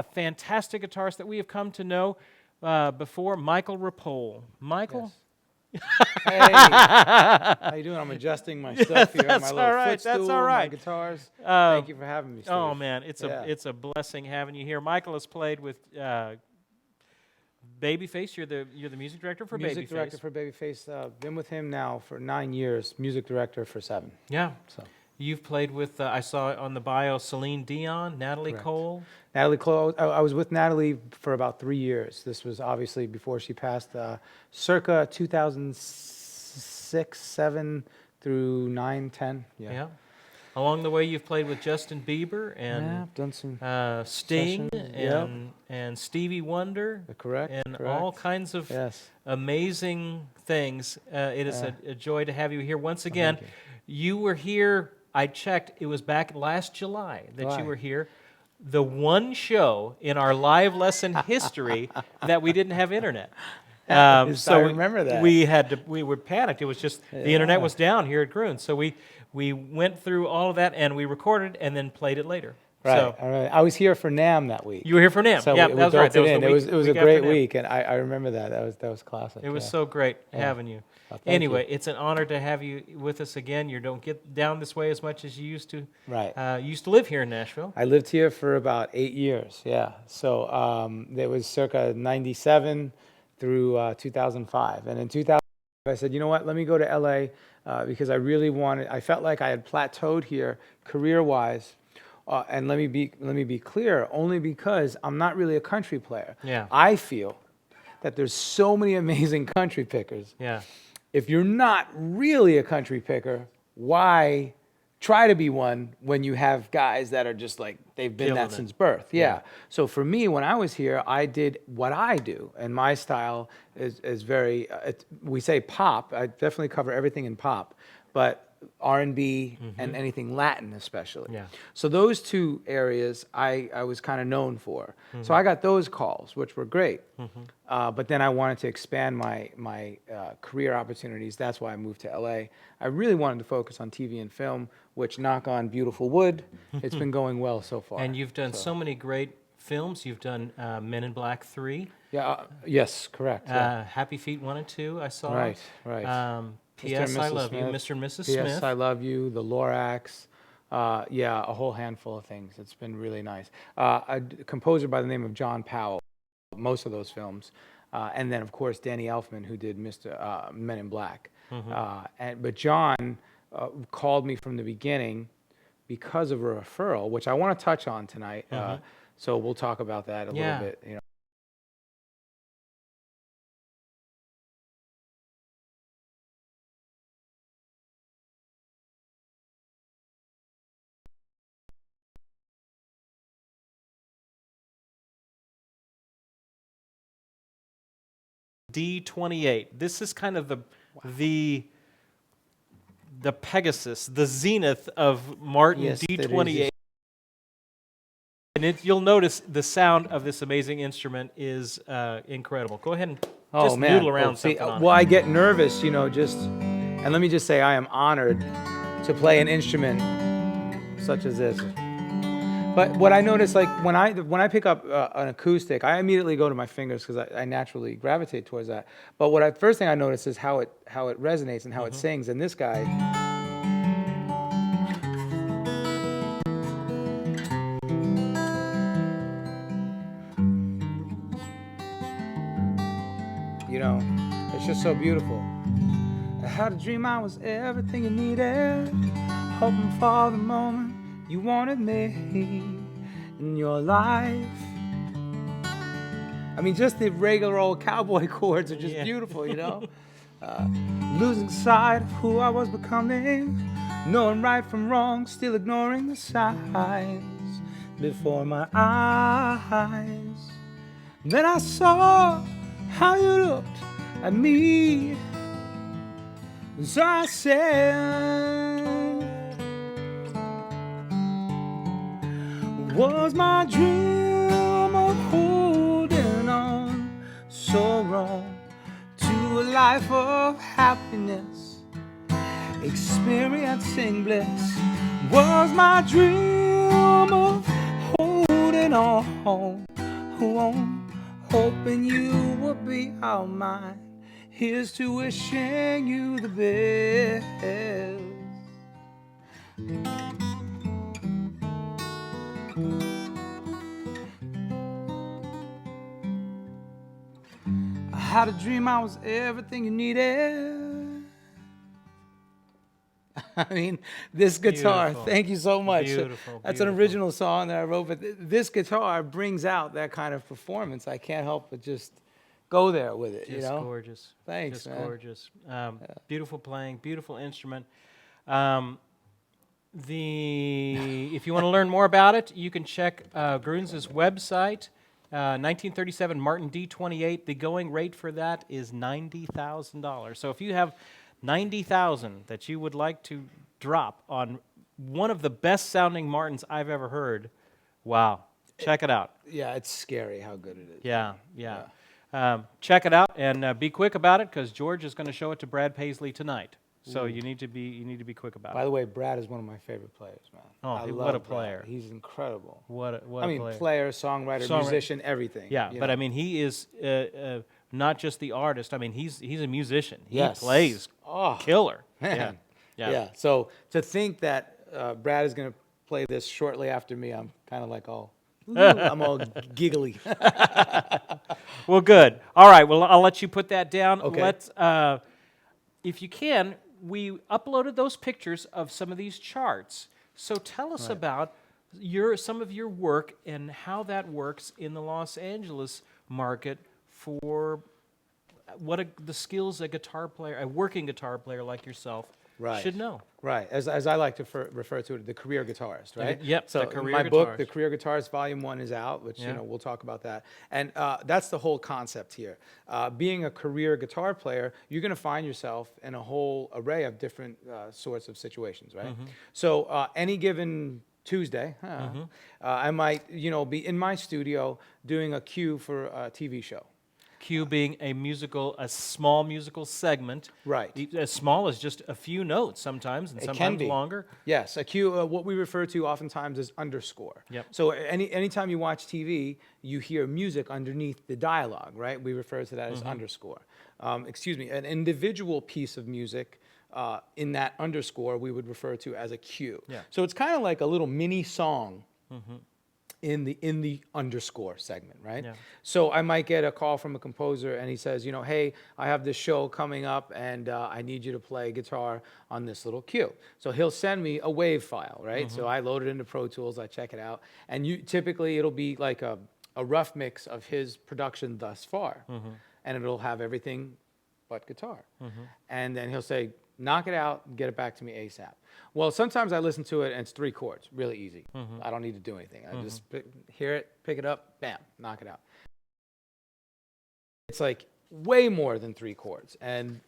a fantastic guitarist that we have come to know before, Michael Ripoll. Michael? Yes. Hey, how you doing? I'm adjusting my stuff here. That's My little all right. footstool, That's all right. my guitars. Thank you for having me, Steve. Oh man, it's a blessing having you here. Michael has played with Babyface. You're the music director for Babyface. Music director for Babyface. Been with him now for 9 years. Music director for 7. Yeah. So you've played with I saw on the bio Celine Dion, Natalie Correct. Cole. Natalie Cole. I was with Natalie for about 3 years. This was obviously before she passed, circa 2006, 7 through 9, 10. Yeah. Along the way, you've played with Justin Bieber and I've done some Sting sessions. and Stevie Wonder. Correct. And all kinds of amazing things. It is a joy to have you here once again. You were here. I checked. It was back last July that you were here. The one show in our live lesson history that we didn't have internet. So I remember that. We were panicked. It was just the internet was down here at Gruhn. So we went through all of that and we recorded and then played it later. Right. So, I was here for NAMM that week. You were here for NAMM. So yeah, that was right. That was it was a great week, and I remember that. That was classic. It was so great having you. Well, anyway, it's an honor to have you with us again. You don't get down this way as much as you used to. Right. You used to live here in Nashville. I lived here for about 8 years. Yeah. So there was circa '97 through 2005, and in 2005 I said, you know what? Let me go to LA because I really wanted. I felt like I had plateaued here career-wise. And let me be clear, only because I'm not really a country player. Yeah. I feel that there's so many amazing country pickers. Yeah. If you're not really a country picker, why try to be one when you have guys that are just like, they've been that since birth? Yeah. So for me, when I was here, I did what I do, and my style is very, we say pop. I definitely cover everything in pop, but R&B and anything Latin especially. Yeah. So those two areas I was kind of known for. So I got those calls, which were great. But then I wanted to expand my career opportunities. That's why I moved to LA. I really wanted to focus on TV and film, which, knock on beautiful wood, it's been going well so far. And you've done so many great films. You've done Men in Black 3. Yeah. Yes, correct. Happy Feet 1 and 2, I saw. Right. P.S. I Love You, Mr. and Mrs. Smith. P.S. I Love You, the Lorax, yeah, a whole handful of things. It's been really nice. A composer by the name of John Powell, most of those films. And then, of course, Danny Elfman, who did Men in Black. But John called me from the beginning because of a referral, which I want to touch on tonight. So we'll talk about that a little bit. You know. D28. This is kind of the Pegasus, the zenith of Martin D28. And you'll notice the sound of this amazing instrument is incredible. Go ahead and just noodle around something on it. Well, I get nervous, you know, and let me just say I am honored to play an instrument such as this. But what I notice, like when I pick up an acoustic, I immediately go to my fingers because I naturally gravitate towards that. But first thing I notice is how it resonates and how it sings. And this guy, you know, it's just so beautiful. I had a dream I was everything you needed, hoping for the moment you wanted me in your life. I mean, just the regular old cowboy chords are just beautiful, you know? Losing sight of who I was becoming, knowing right from wrong, still ignoring the signs before my eyes. Then I saw how you looked at me, so I said, was my dream of holding on so wrong to a life of happiness, experiencing bliss? Was my dream of holding on won't, hoping you will be all mine. Here's to wishing you the best. I had a dream I was everything you needed. I mean, this guitar, Beautiful. thank you so much. Beautiful, That's beautiful. an original song that I wrote, but this guitar brings out that kind of performance. I can't help but just go there with it, Just you know? gorgeous. Thanks, Just man. gorgeous. Beautiful playing, beautiful instrument. If you want to learn more about it, you can check Gruhn's website. 1937 Martin D28. The going rate for that is $90,000. So if you have $90,000 that you would like to drop on one of the best sounding Martins I've ever heard, wow, check it out. Yeah, it's scary how good it is. Yeah. Check it out and be quick about it because George is going to show it to Brad Paisley tonight. So you need to be quick about By it. the way, Brad is one of my favorite players, man. Oh, I what a love player. Brad. He's incredible. What a I mean, player, songwriter, musician, everything. Yeah, you but know? I mean, he is not just the artist. I mean, he's a musician. Yes. He plays killer. Man. Yeah. Yeah. So to think that Brad is going to play this shortly after me, I'm kind of like all, I'm all giggly. Well, good. All right. Well, I'll let you put that down. Okay. Let's, if you can, we uploaded those pictures of some of these charts. So tell us about some of your work and how that works in the Los Angeles market for the skills a working guitar player like yourself should know. Right, as I like to refer to it, the career guitarist, right? Yep, So the career my book, guitarist. The Career Guitarist, Volume 1 is out, which, you know, we'll talk about that. And that's the whole concept here. Being a career guitar player, you're going to find yourself in a whole array of different sorts of situations, right? So any given Tuesday, I might, you know, be in my studio doing a cue for a TV show. Cue being a small musical segment. Right. As small as just a few notes sometimes, and It can sometimes be. longer. Yes, a cue, what we refer to oftentimes as underscore. Yep. So anytime you watch TV, you hear music underneath the dialogue, right? We refer to that as underscore. An individual piece of music in that underscore we would refer to as a cue. Yeah. So it's kind of like a little mini song in the underscore segment, right? Yeah. So I might get a call from a composer and he says, you know, hey, I have this show coming up and I need you to play guitar on this little cue. So he'll send me a wave file, right? So I load it into Pro Tools, I check it out, and typically it'll be like a rough mix of his production thus far, and it'll have everything but guitar. And then he'll say, knock it out, get it back to me ASAP. Well, sometimes I listen to it and it's 3 chords, really easy. I don't need to do anything. I just hear it, pick it up, bam, knock it out. It's like way more than 3 chords. And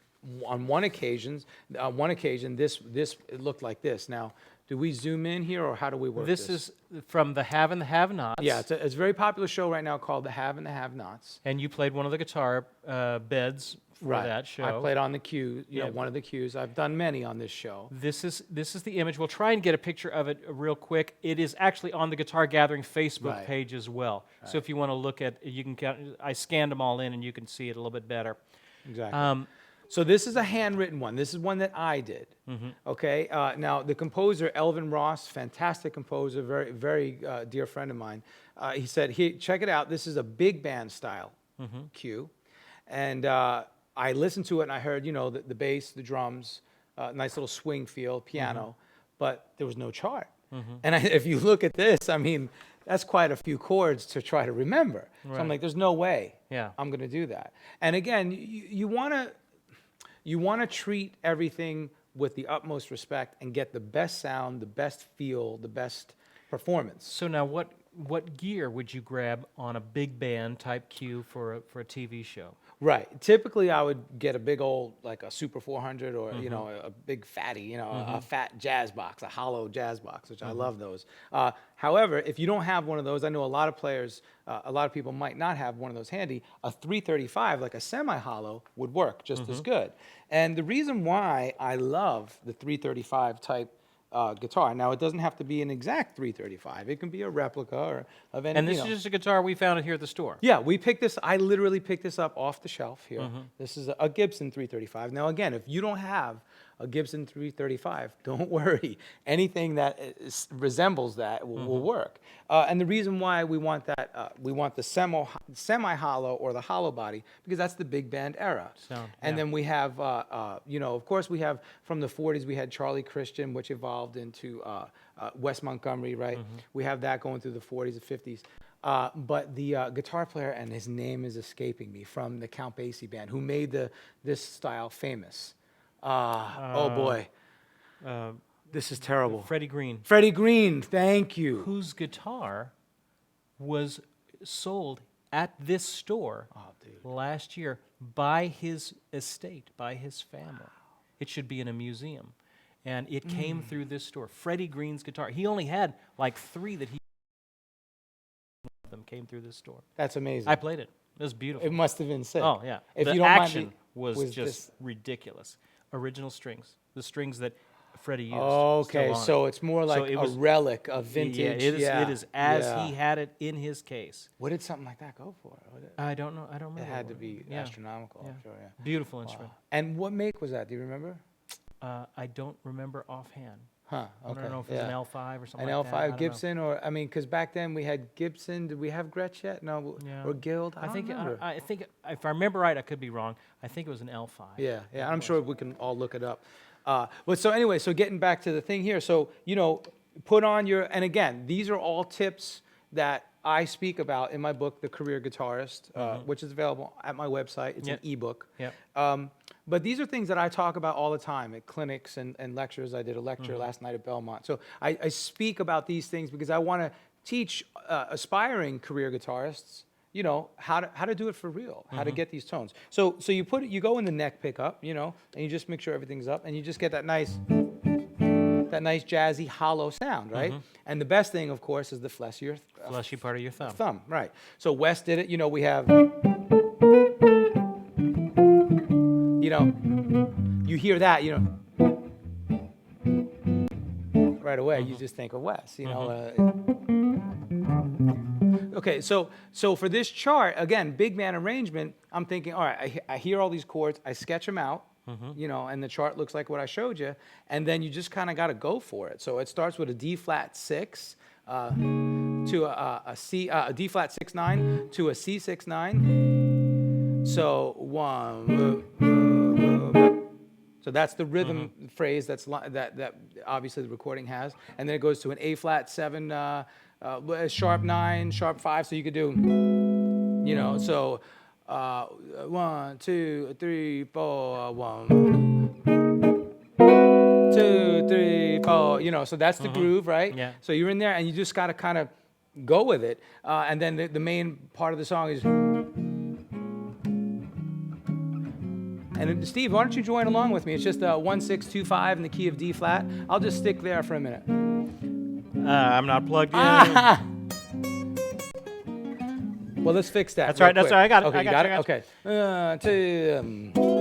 on one occasion, this it looked like this. Now, do we zoom in here or how do we work this? This is from the Have and the Have-Nots. Yeah, it's a very popular show right now called The Have and the Have-Nots. And you played one of the guitar beds for that show. I played on the cue, you know, one of the cues. I've done many on this show. This is the image. We'll try and get a picture of it real quick. It is actually on the Guitar Gathering Facebook page as well. So if you want to look at, I scanned them all in, and you can see it a little bit better. Exactly. So this is a handwritten one. This is one that I did. Okay. Now the composer Elvin Ross, fantastic composer, very very dear friend of mine. He said, check it out. This is a big band style cue, and I listened to it and I heard, you know, the bass, the drums, nice little swing feel, piano, but there was no chart. And if you look at this, I mean, that's quite a few chords to try to remember. So I'm like, there's no way I'm going to do that. And again, you want to treat everything with the utmost respect and get the best sound, the best feel, the best performance. So now, what gear would you grab on a big band type cue for a TV show? Right. Typically, I would get a big old, like a Super 400 or, you know, a big fatty, you know, a fat jazz box, a hollow jazz box, which I love those. However, if you don't have one of those, I know a lot of players, a lot of people might not have one of those handy. A 335, like a semi-hollow, would work just as good. And the reason why I love the 335 type guitar. Now, it doesn't have to be an exact 335. It can be a replica or of any. And this is just a guitar we found it here at the store. Yeah, we picked this. I literally picked this up off the shelf here. This is a Gibson 335. Now, again, if you don't have a Gibson 335, don't worry. Anything that resembles that will work. And the reason why we want that, we want the semi-hollow or the hollow body, because that's the big band era. And then we have, of course, we have from the 40s, we had Charlie Christian, which evolved into Wes Montgomery, right? We have that going through the 40s and 50s. But the guitar player, and his name is escaping me, from the Count Basie band, who made this style famous. Oh boy, this is terrible. Freddie Green. Freddie Green, thank you. Whose guitar was sold at this store last year by his estate, by his family. It should be in a museum. And it came through this store. Freddie Green's guitar. He only had like 3 that he them came through this store. That's amazing. I played it. It was beautiful. It must have been sick. Oh, yeah. If the you don't action mind was just ridiculous. Original strings. The strings that Freddie used. Okay, so it's more like a relic of vintage. Yeah, it is as he had it in his case. What did something like that go for? I don't know. I don't remember. It had to be astronomical, I'm sure, yeah. Beautiful instrument. And what make was that? Do you remember? I don't remember offhand. Huh, okay. I don't know if it was an L5 or something like that. An L5 Gibson, or, I mean, because back then we had Gibson. Did we have Gretsch yet? No, or Guild? I think if I remember right, I could be wrong. I think it was an L5. Yeah, I'm sure we can all look it up. But so anyway, so getting back to the thing here, so, put on your, and again, these are all tips that I speak about in my book, The Career Guitarist, which is available at my website. It's an ebook. But these are things that I talk about all the time at clinics and lectures. I did a lecture last night at Belmont. So I speak about these things because I want to teach aspiring career guitarists, how to do it for real, how to get these tones. So you go in the neck pickup, and you just make sure everything's up, and you just get that nice jazzy hollow sound, right? And the best thing, of course, is the fleshy part of your thumb. Right. So Wes did it. We have, you hear that, right away. You just think of Wes, Okay, so for this chart, again, big band arrangement, I'm thinking, all right, I hear all these chords, I sketch them out, and the chart looks like what I showed you, and then you just kind of got to go for it. So it starts with a D flat 6 to a D flat 6/9 to a C 6/9. So 1. So that's the rhythm phrase that obviously the recording has, and then it goes to an A flat 7, sharp 9, sharp 5. So you could do, so 1, 2, 3, 4, 1, 2, 3, 4. So that's the groove, right? Yeah. So you're in there, and you just got to kind of go with it, and then the main part of the song is. And Steve, why don't you join along with me? It's just 1-6-2-5 in the key of D flat. I'll just stick there for a minute. I'm not plugged in. Well, let's fix that. That's right. That's right. I got it. Okay, I got it. Okay. 2.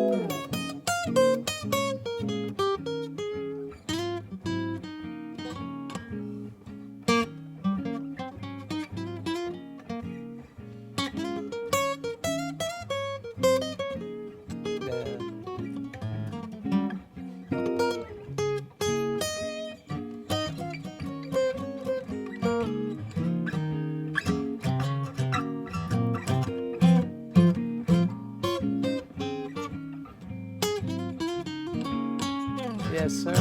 Yes, sir.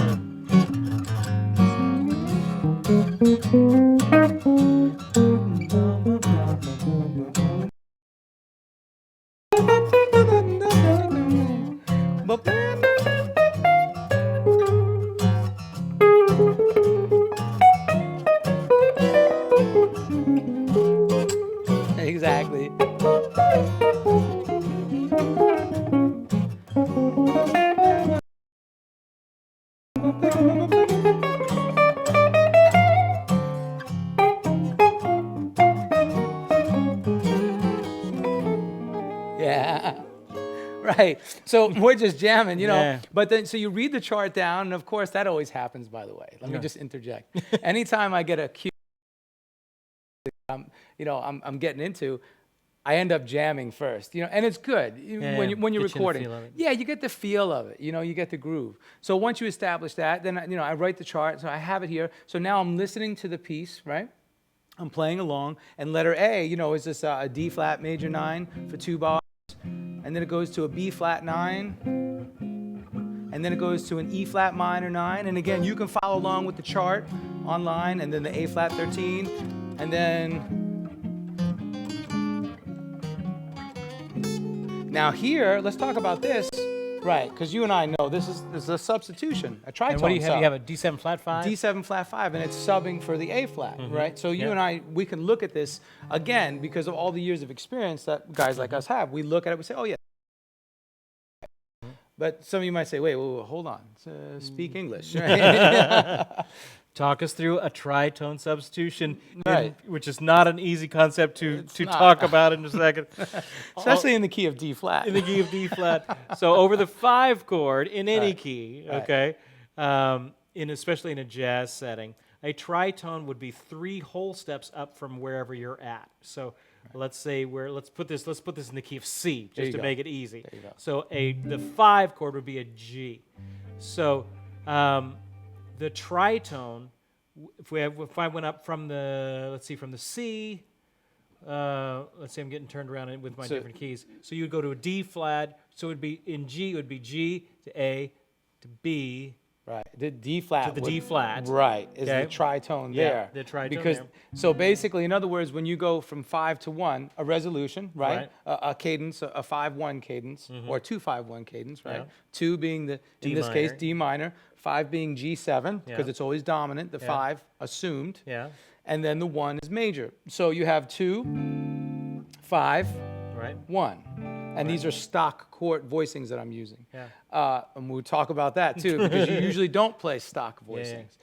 Exactly. Right. So we're just jamming, you know. Yeah. But then, so you read the chart down, and of course, that always happens, by the way. Let me just interject. Anytime I get a cue, I'm getting into, I end up jamming first, you know, and it's good when you're recording. Yeah, you get the feel of it, you know, you get the groove. So once you establish that, then, you know, I write the chart, so I have it here. So now I'm listening to the piece, right? I'm playing along, and letter A, you know, is this a D flat major 9 for 2 bars, and then it goes to a B flat 9, and then it goes to an E flat minor 9, and again, you can follow along with the chart online, and then the A flat 13, and then now here, let's talk about this. Right, because you and I know this is a substitution, a tritone. And what do you have? Sub. You have a D7 flat 5? D7 flat 5, and it's subbing for the A flat, right? So you and I, we can look at this, again, because of all the years of experience that guys like us have. We look at it, we say, oh, yeah. But some of you might say, wait, hold on, speak English, right? Talk us through a tritone substitution, Right. which is not an easy concept to talk about in a second. Especially in the key of D flat. In the key of D flat. So over the 5 chord in any key, okay, especially in a jazz setting, a tritone would be 3 whole steps up from wherever you're at. So let's say let's put this in the key of C just to make it easy. There you go. So the 5 chord would be a G. So the tritone, if I went up from the C, let's say I'm getting turned around with my different keys. So you'd go to a D flat. So it would be in G. It would be G to A to B. Right. The D flat. To the D flat. Right. Is the tritone there. The tritone because, there. So basically, in other words, when you go from 5 to 1, a resolution, right? A cadence, a 5-1 cadence, or a 2-5-1 cadence, right? Yeah. 2 being in this case, D minor. 5 being G7, because it's always dominant. The 5 assumed. Yeah. And then the 1 is major. So you have 2, 5, 1. And these are stock chord voicings that I'm using. Yeah. And we'll talk about that too, because you usually don't play stock voicings.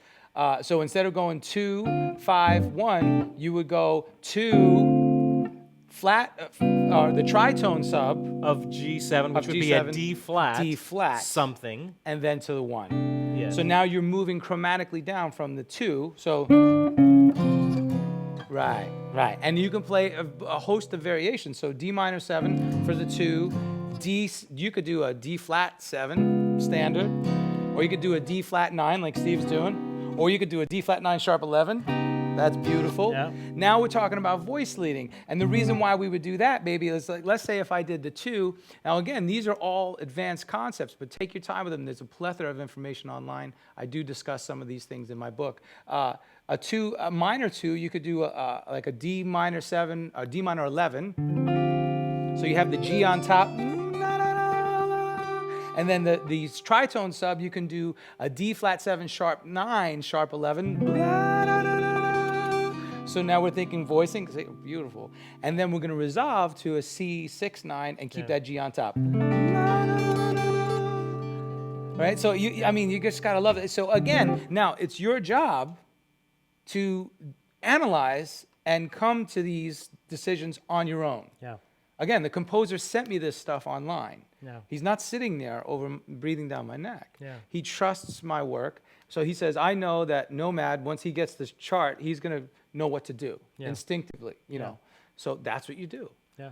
So instead of going 2, 5, 1, you would go 2 flat, or the tritone sub of G7, which would be a D flat, something, and then to the 1. Yeah. So now you're moving chromatically down from the 2. So right, and you can play a host of variations. So D minor 7 for the 2, D. You could do a D flat 7 standard, or you could do a D flat 9 like Steve's doing, or you could do a D flat 9 sharp 11. That's beautiful. Yeah. Now we're talking about voice leading, and the reason why we would do that, baby, is like, let's say if I did the 2. Now again, these are all advanced concepts, but take your time with them. There's a plethora of information online. I do discuss some of these things in my book. A minor 2, you could do like a D minor 7, or D minor 11. So you have the G on top, and then the tritone sub, you can do a D flat 7 sharp 9 sharp 11. So now we're thinking voicing, beautiful. And then we're going to resolve to a C6-9 and keep that G on top. Right? So you just got to love it. So again, now it's your job to analyze and come to these decisions on your own. Yeah. Again, the composer sent me this stuff online. Yeah. He's not sitting there breathing down my neck. Yeah. He trusts my work. So he says, I know that Nomad, once he gets this chart, he's going to know what to do instinctively, you know. So that's what you do. Yeah.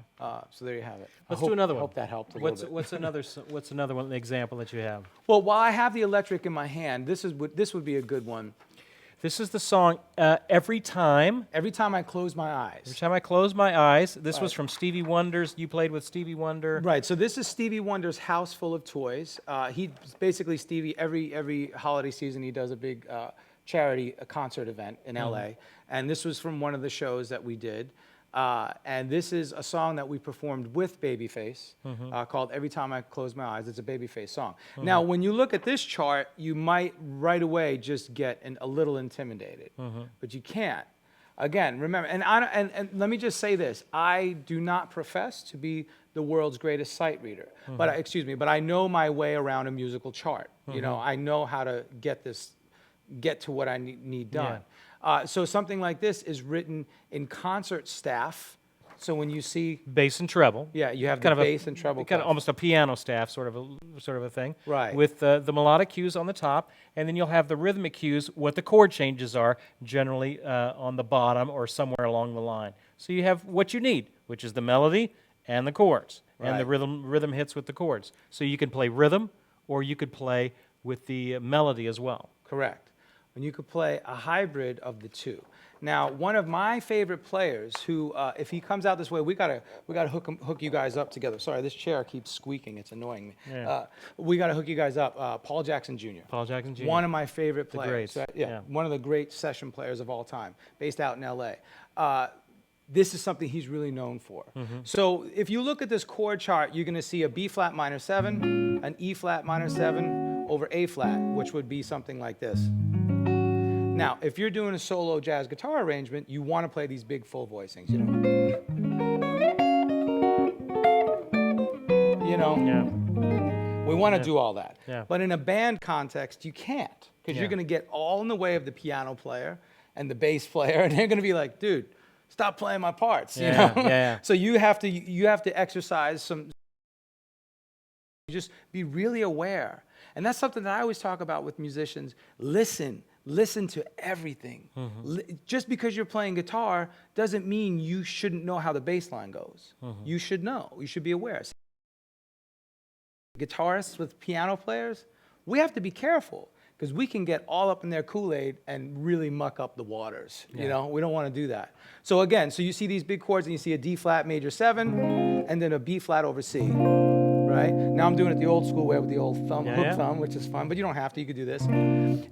So there you have it. Let's do another one. I hope that helped a little bit. What's another one example that you have? Well, while I have the electric in my hand, this would be a good one. This is the song Every Time. Every time I close my eyes. Every time I close my eyes. This was from Stevie Wonder's. You played with Stevie Wonder. Right. So this is Stevie Wonder's House Full of Toys. He basically, Stevie, every holiday season he does a big charity concert event in LA. And this was from one of the shows that we did. And this is a song that we performed with Babyface called Every Time I Close My Eyes. It's a Babyface song. Now, when you look at this chart, you might right away just get a little intimidated, but you can't. Again, remember, and let me just say this. I do not profess to be the world's greatest sight reader, but I know my way around a musical chart. You know, I know how to get to what I need done. So something like this is written in concert staff So when you see, bass and treble. yeah, you have Kind the of bass and treble. kind of clef. almost a piano staff sort of a thing. Right. With the melodic cues on the top, and then you'll have the rhythmic cues, what the chord changes are, generally on the bottom or somewhere along the line. So you have what you need, which is the melody and the chords, and the Right. rhythm hits with the chords. So you can play rhythm, or you could play with the melody as well. Correct. And you could play a hybrid of the two. Now, one of my favorite players, who, if he comes out this way, we gotta hook you guys up together. Sorry, this chair keeps squeaking. It's annoying me. Yeah. We gotta hook you guys up. Paul Jackson Jr. Paul Jackson Jr. One of my favorite The players. greats, Yeah, yeah. one of the great session players of all time, based out in L.A. This is something he's really known for. So if you look at this chord chart, you're gonna see a B flat minor 7, an E flat minor 7 over A flat, which would be something like this. Now, if you're doing a solo jazz guitar arrangement, you want to play these big full voicings, you know. You know, Yeah. we want to do all that. Yeah. But in a band context, you can't, because Yeah. you're going to get all in the way of the piano player and the bass player, and they're going to be like, dude, stop playing my parts, you Yeah, know. yeah. So you have to exercise some. Just be really aware. And that's something that I always talk about with musicians. Listen to everything. Just because you're playing guitar doesn't mean you shouldn't know how the bass line goes. You should know. You should be aware. Guitarists with piano players, we have to be careful because we can get all up in their Kool-Aid and really muck up the waters. You know, we don't want to do that. So again, so you see these big chords and you see a D flat major 7 and then a B flat over C. Right? Now I'm doing it the old school way with the old thumb, hook thumb, which is fun, but you don't have to, you could do this.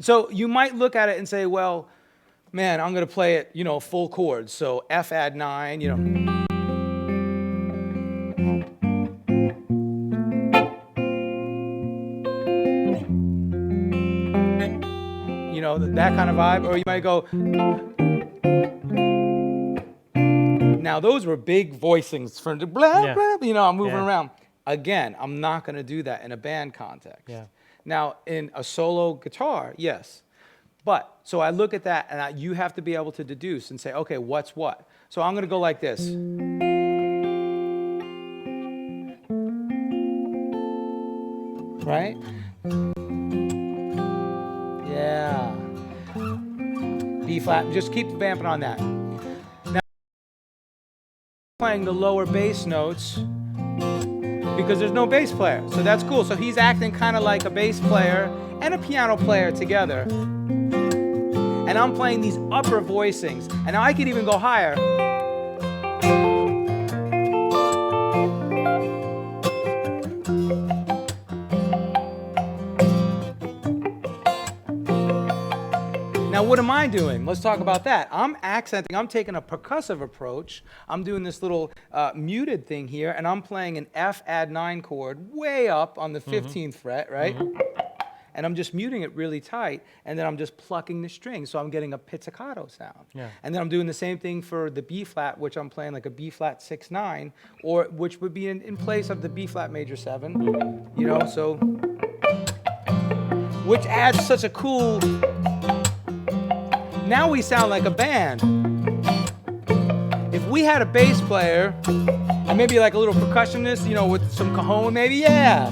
So you might look at it and say, well, man, I'm gonna play it, you know, full chords. So F add 9, you know. You know, that kind of vibe, or you might go. Now those were big voicings from the blah, blah, you know, I'm moving around. Again, I'm not going to do that in a band context. Yeah. Now, in a solo guitar, yes. But, so I look at that, and you have to be able to deduce and say, okay, what's what? So I'm going to go like this. Right? Yeah. B flat, just keep vamping on that. Now, playing the lower bass notes, because there's no bass player. So that's cool. So he's acting kind of like a bass player and a piano player together. And I'm playing these upper voicings. And now I could even go higher. Now, what am I doing? Let's talk about that. I'm accenting. I'm taking a percussive approach. I'm doing this little muted thing here, and I'm playing an F add 9 chord way up on the 15th fret, right? And I'm just muting it really tight, and then I'm just plucking the string, so I'm getting a pizzicato sound. Yeah. And then I'm doing the same thing for the B flat, which I'm playing like a B flat 6/9, or which would be in place of the B flat major 7, you know, so, which adds such a cool. Now we sound like a band. If we had a bass player and maybe like a little percussionist, you know, with some cajon, maybe, yeah.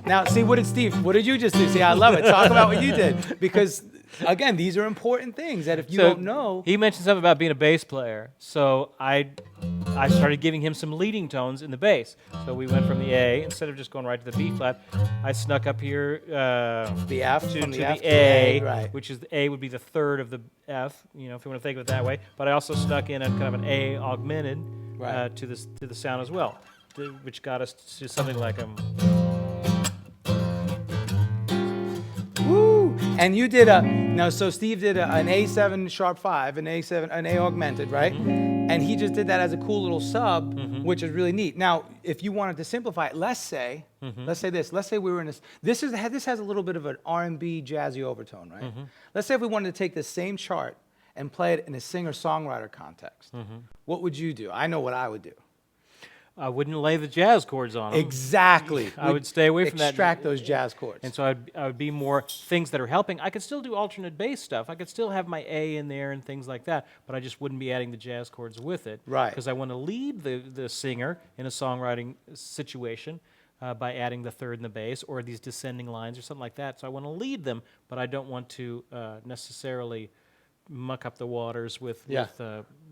Now, see, what did you just do? See, I love it. Talk about what you did. Because, again, these are important things that if you don't know. He mentioned something about being a bass player. So I started giving him some leading tones in the bass. So we went from the A, instead of just going right to the B flat, I snuck up here The F to from the the F to A, the A, right. which is the A would be the third of the F, you know, if you want to think of it that way. But I also snuck in a kind of an A augmented Right. to the sound as well, which got us to something like a. Woo! And you did so Steve did an A7 sharp 5, an A augmented, right? And he just did that as a cool little sub, which is really neat. Now, if you wanted to simplify it, let's say we were in this has a little bit of an R&B jazzy overtone, right? Let's say if we wanted to take the same chart and play it in a singer-songwriter context. What would you do? I know what I would do. I wouldn't lay the jazz chords on them. Exactly. I would stay away from that. Extract those jazz chords. And so I would be more things that are helping. I could still do alternate bass stuff. I could still have my A in there and things like that, but I just wouldn't be adding the jazz chords with it. Right. Because I want to lead the singer in a songwriting situation by adding the third and the bass or these descending lines or something like that. So I want to lead them, but I don't want to necessarily muck up the waters with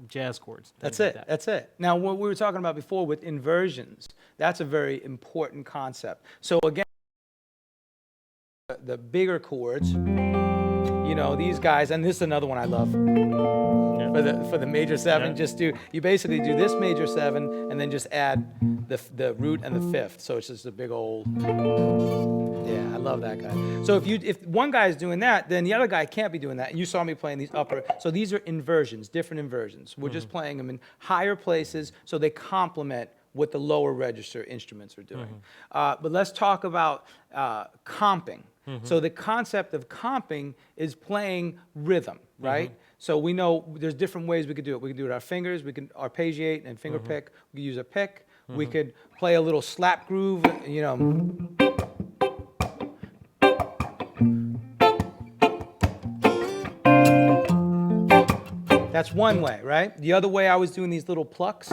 jazz chords. That's it. That's it. Now, what we were talking about before with inversions, that's a very important concept. So again, the bigger chords, you know, these guys, and this is another one I love. For the major seven, you basically do this major seven and then just add the root and the fifth. So it's just a big old. Yeah, I love that guy. So if one guy is doing that, then the other guy can't be doing that. And you saw me playing these upper. So these are inversions, different inversions. We're just playing them in higher places so they complement what the lower register instruments are doing. But let's talk about comping. So the concept of comping is playing rhythm, right? So we know there's different ways we could do it. We could do it with our fingers. We can arpeggiate and finger pick. We could use a pick. We could play a little slap groove, you know. That's one way, right? The other way I was doing these little plucks,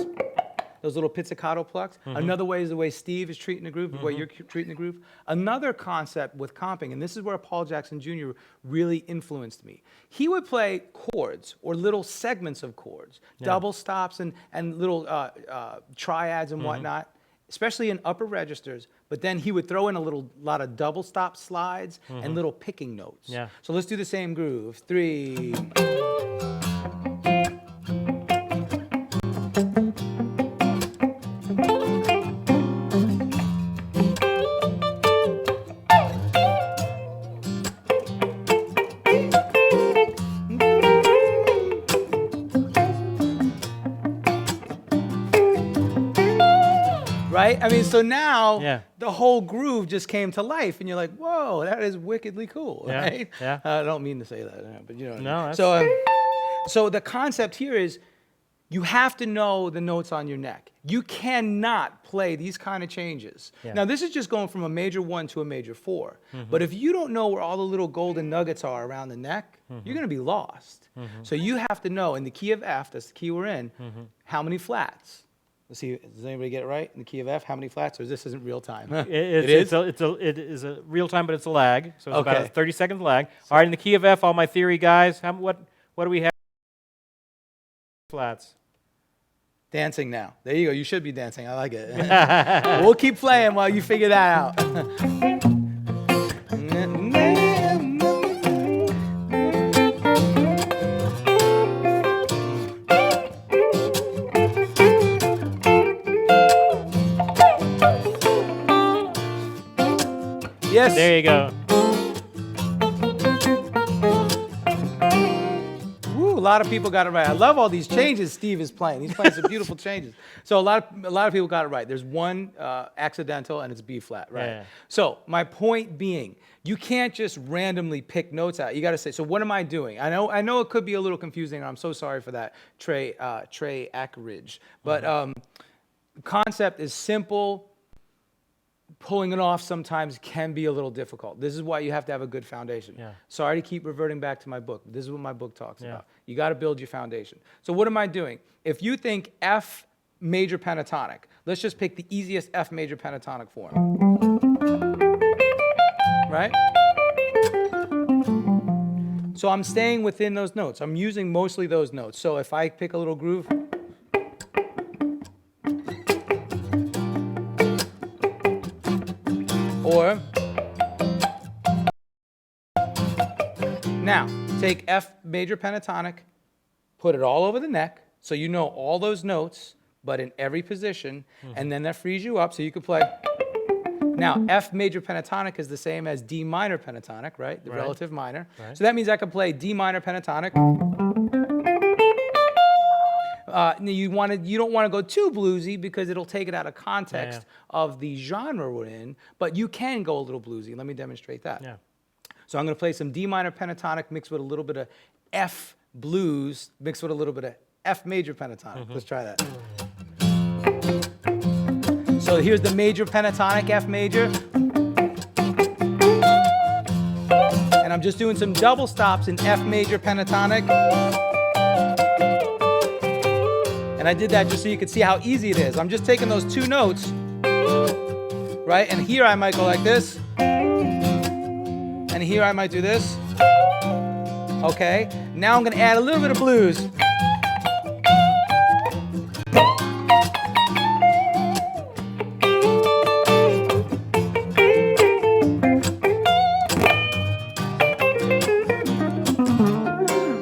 those little pizzicato plucks. Another way is the way Steve is treating the groove, the way you're treating the groove. Another concept with comping, and this is where Paul Jackson Jr. really influenced me. He would play chords or little segments of chords, double stops and little triads and whatnot, especially in upper registers. But then he would throw in a lot of double stop slides and little picking notes. Yeah. So let's do the same groove. 3. Right? I mean, so now the whole groove just came to life, and you're like, whoa, that is wickedly cool, right? Yeah. I don't mean to say that, but you know what I mean. No, so the concept here is you have to know the notes on your neck. You cannot play these kind of changes. Now, this is just going from a major 1 to a major 4. But if you don't know where all the little golden nuggets are around the neck, you're going to be lost. So you have to know, in the key of F, that's the key we're in, how many flats. Let's see, does anybody get it right? In the key of F, how many flats? Or this isn't real time? It is a real time, but it's a lag. So it's about a 30-second lag. All right, in the key of F, all my theory guys, what do we have? Flats. Dancing now. There you go. You should be dancing. I like it. We'll keep playing while you figure that out. Yes. There you go. Woo, a lot of people got it right. I love all these changes Steve is playing. He's playing some beautiful changes. So a lot of people got it right. There's one accidental, and it's B flat, right? Yeah. So my point being, you can't just randomly pick notes out. You got to say, so what am I doing? I know it could be a little confusing, and I'm so sorry for that, Trey Ackridge. But concept is simple. Pulling it off sometimes can be a little difficult. This is why you have to have a good foundation. Sorry to keep reverting back to my book. This is what my book talks about. You got to build your foundation. So what am I doing? If you think F major pentatonic, let's just pick the easiest F major pentatonic form. Right? So I'm staying within those notes. I'm using mostly those notes. So if I pick a little groove, or now take F major pentatonic, put it all over the neck so you know all those notes, but in every position, and then that frees you up so you can play. Now, F major pentatonic is the same as D minor pentatonic, right? The relative minor. So that means I can play D minor pentatonic. You don't want to go too bluesy because it'll take it out of context of the genre we're in, but you can go a little bluesy. Let me demonstrate that. So I'm going to play some D minor pentatonic mixed with a little bit of F blues mixed with a little bit of F major pentatonic. Let's try that. So here's the major pentatonic F major. And I'm just doing some double stops in F major pentatonic. And I did that just so you could see how easy it is. I'm just taking those two notes, right? And here I might go like this. And here I might do this. Okay, now I'm gonna add a little bit of blues.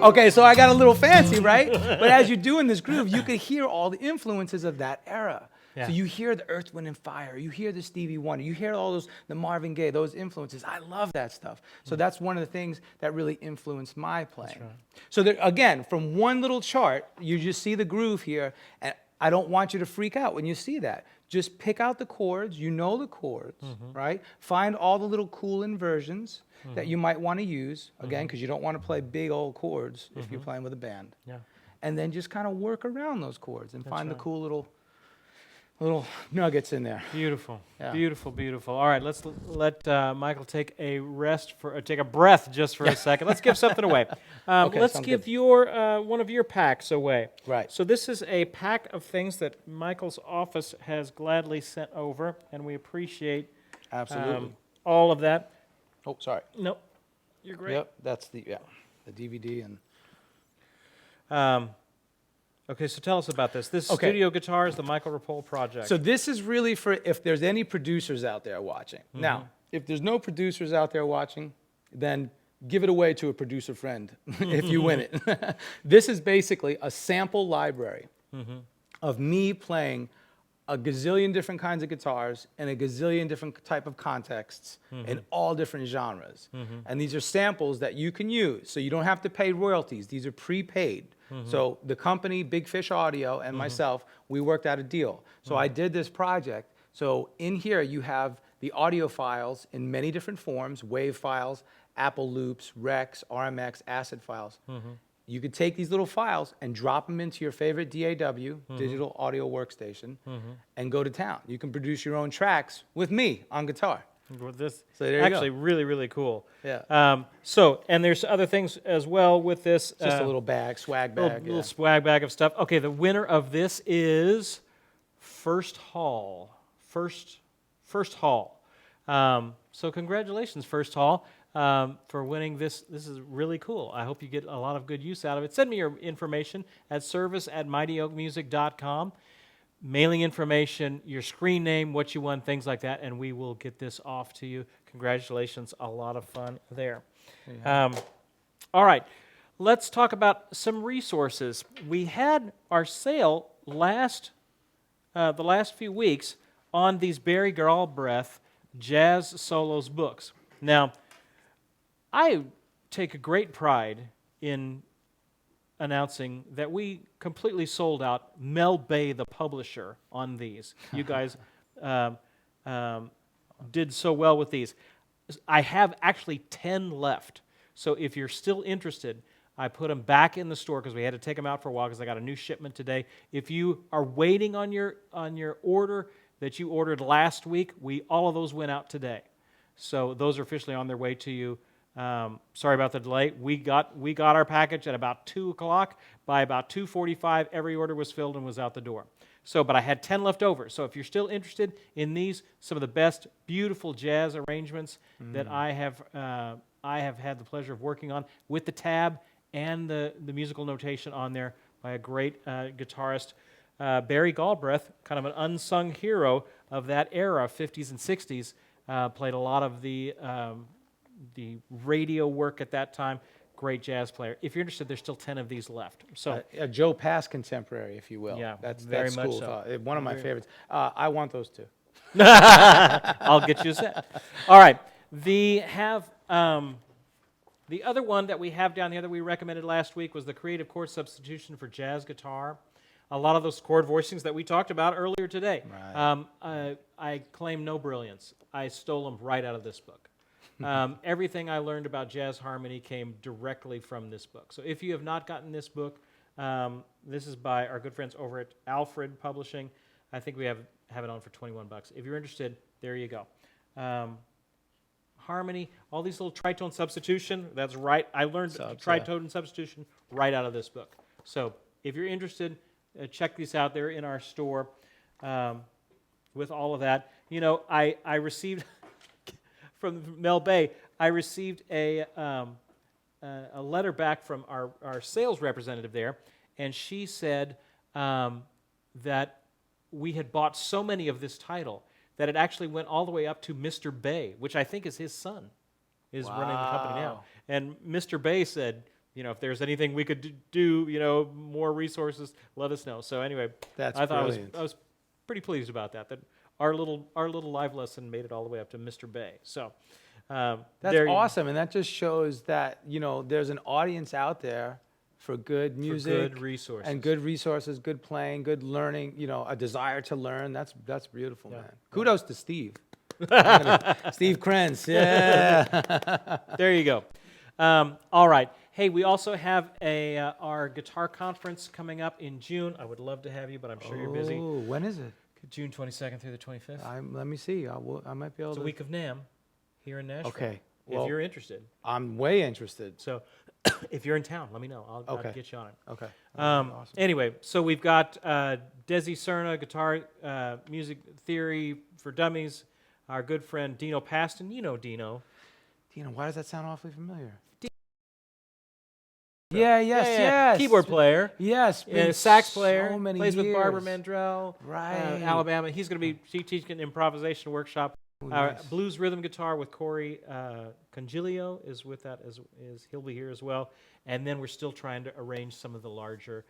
Okay, so I got a little fancy, right? But as you're doing this groove, you could hear all the influences of that era. Yeah. So you hear the Earth, Wind, and Fire. You hear the Stevie Wonder. You hear all those, the Marvin Gaye, those influences. I love that stuff. So that's one of the things that really influenced my playing. Right. So there, again, from one little chart, you just see the groove here, and I don't want you to freak out when you see that. Just pick out the chords. You know the chords, right? Find all the little cool inversions that you might want to use, again, because you don't want to play big old chords if you're playing with a band. Yeah. And then just kind of work around those chords and find the cool little nuggets in there. Beautiful, beautiful, beautiful. All right, let's let Michael take a rest take a breath just for a second. Let's give something away. Okay, let's give one of your packs away. Right. So this is a pack of things that Michael's office has gladly sent over, and we appreciate absolutely all of that. Oh, sorry. No, you're great. Yep, that's the DVD and. Okay, so tell us about this. This Studio Guitars, the Michael Ripoll project. So this is really for if there's any producers out there watching. Now, if there's no producers out there watching, then give it away to a producer friend if you win it. This is basically a sample library of me playing a gazillion different kinds of guitars in a gazillion different type of contexts in all different genres. And these are samples that you can use, so you don't have to pay royalties. These are prepaid. So the company, Big Fish Audio, and myself, we worked out a deal. So I did this project. So in here you have the audio files in many different forms, WAV files, Apple loops, Rex, RMX, ACID files. You could take these little files and drop them into your favorite DAW, digital audio workstation, and go to town. You can produce your own tracks with me on guitar. With this, so there you actually, go. really, really cool. Yeah. And there's other things as well with this. Just a little bag, swag bag. Little swag bag of stuff. Okay, the winner of this is First Hall. First Hall. So congratulations, First Hall, for winning this. This is really cool. I hope you get a lot of good use out of it. Send me your information at service@mightyoakmusic.com. Mailing information, your screen name, what you won, things like that, and we will get this off to you. Congratulations, a lot of fun there. All right, let's talk about some resources. We had our sale the last few weeks on these Barry Galbraith Jazz Solos books. Now, I take a great pride in announcing that we completely sold out Mel Bay, the publisher, on these. You guys did so well with these. I have actually 10 left. So if you're still interested, I put them back in the store because we had to take them out for a while because I got a new shipment today. If you are waiting on your order that you ordered last week, all of those went out today. So those are officially on their way to you. Sorry about the delay. We got our package at about 2 o'clock. By about 2:45, every order was filled and was out the door. So, but I had 10 left over. So if you're still interested in these, some of the best beautiful jazz arrangements that I have had the pleasure of working on with the tab and the musical notation on there by a great guitarist, Barry Galbraith, kind of an unsung hero of that era, 50s and 60s, played a lot of the radio work at that time. Great jazz player. If you're interested, there's still 10 of these left. So a Joe Pass contemporary, if you will. Yeah, that's very much cool. so. One of my favorites. I want those too. I'll get you a set. All right. The other one that we have down here that we recommended last week was the Creative Chord Substitution for Jazz Guitar. A lot of those chord voicings that we talked about earlier today. Right. I claim no brilliance. I stole them right out of this book. Everything I learned about jazz harmony came directly from this book. So if you have not gotten this book, this is by our good friends over at Alfred Publishing. I think we have it on for $21. If you're interested, there you go. Harmony, all these little tritone substitution. That's right. I learned tritone substitution right out of this book. So if you're interested, check these out. They're in our store with all of that. You know, I received from Mel Bay. I received a letter back from our sales representative there, and she said that we had bought so many of this title that it actually went all the way up to Mr. Bay, which I think is his son, is running the company now. And Mr. Bay said, you know, if there's anything we could do, you know, more resources, let us know. So anyway, I thought I was pretty pleased about that our little live lesson made it all the way up to Mr. Bay. So that's awesome, and that just shows that, you know, there's an audience out there for good music, good resources, and good resources, good playing, good learning. You know, a desire to learn. That's beautiful, man. Kudos to Steve. Steve Krenz. Yeah. There you go. All right. Hey, we also have our guitar conference coming up in June. I would love to have you, but I'm sure you're busy. Oh, when is it? June 22nd through the 25th. Let me see. I might be able to. It's a week of NAMM here in Nashville. Okay. If you're interested. I'm way interested. So if you're in town, let me know. I'll get you on it. Okay. Awesome. Anyway, so we've got Desi Cerna, guitar music theory for dummies. Our good friend Dino Paston. You know Dino. Dino, why does that sound awfully familiar? Yes. Keyboard player. Yes. Sax player. So many plays years. with Barbara Mandrell. Right. Alabama. He's going to be teaching an improvisation workshop. Nice. Blues rhythm guitar with Corey Congilio is with that. He'll be here as well. And then we're still trying to arrange some of the larger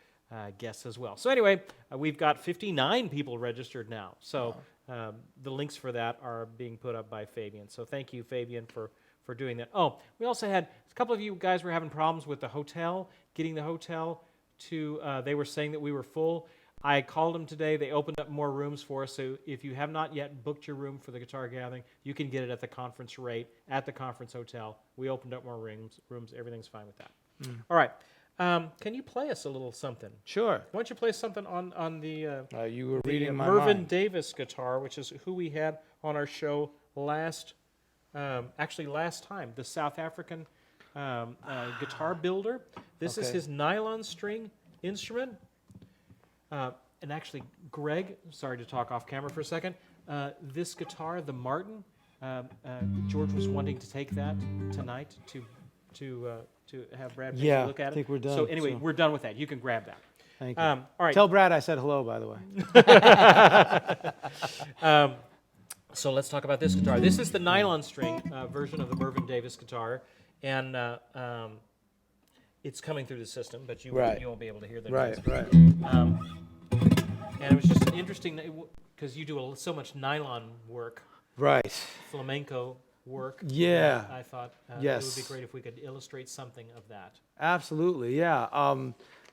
guests as well. So anyway, we've got 59 people registered now. So the links for that are being put up by Fabian. So thank you, Fabian, for doing that. Oh, we also had a couple of you guys were having problems with the hotel, getting the hotel to, they were saying that we were full. I called them today. They opened up more rooms for us. So if you have not yet booked your room for the guitar gathering, you can get it at the conference rate at the conference hotel. We opened up more rooms. Everything's fine with that. All right. Can you play us a little something? Sure. Why don't you play something on the you were reading my Mervyn mind. Davis guitar, which is who we had on our show last time, the South African guitar builder. This is his nylon string instrument. And actually, Greg, sorry to talk off camera for a second, this guitar, the Martin, George was wanting to take that tonight to have Brad take a look at it. I think we're done. So anyway, we're done with that. You can grab that. Thank you. All right. Tell Brad I said hello, by the way. So let's talk about this guitar. This is the nylon string version of the Mervyn Davis guitar, and it's coming through the system, but you won't be able to hear the noise. Right. And it was just interesting because you do so much nylon work, Right. flamenco work. Yeah. I thought it Yes. would be great if we could illustrate something of that. Absolutely, yeah.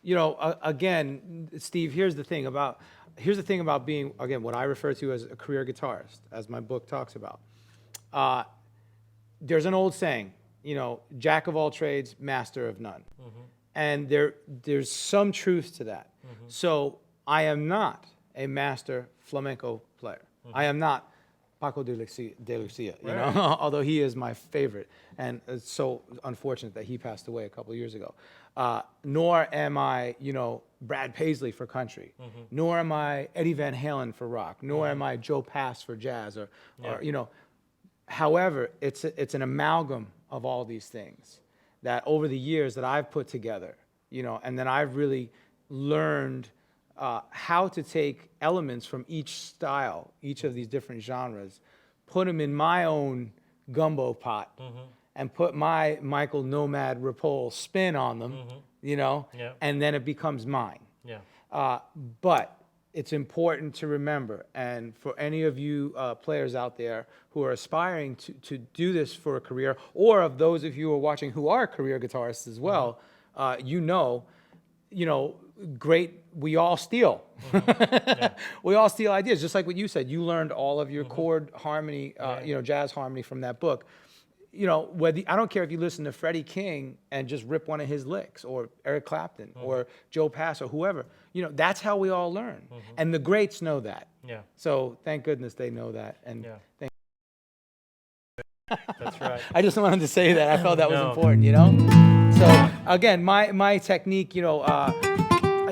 You know, again, Steve, here's the thing about being, again, what I refer to as a career guitarist, as my book talks about. There's an old saying, you know, jack of all trades, master of none. Mm-hmm. And there's some truth to that. Mm-hmm. So I am not a master flamenco player. Mm-hmm. I am not Paco de Lucia, you know, although he is my favorite. And it's so unfortunate that he passed away a couple of years ago. Nor am I, you know, Brad Paisley for country. Mm-hmm. Nor am I Eddie Van Halen for rock. Nor am I Joe Pass for jazz or you know. However, it's an amalgam of all these things that over the years that I've put together, you know, and then I've really learned how to take elements from each style, each of these different genres, put them in my own gumbo pot, and put my Michael NOMAD Ripoll spin on them, you know, and then it becomes mine. But it's important to remember, and for any of you players out there who are aspiring to do this for a career, or of those of you who are watching who are career guitarists as well, you know, great, we all steal. We all steal ideas, just like what you said. You learned all of your chord harmony, you know, jazz harmony from that book. you know, whether I don't care if you listen to Freddie King and just rip one of his licks, or Eric Clapton, or Joe Pass, or whoever. You know, that's how we all learn, and the greats know that. Yeah. So thank goodness they know that, and thank. That's right. I just wanted to say that. I felt that was No. important, you know? So again, my technique, you know,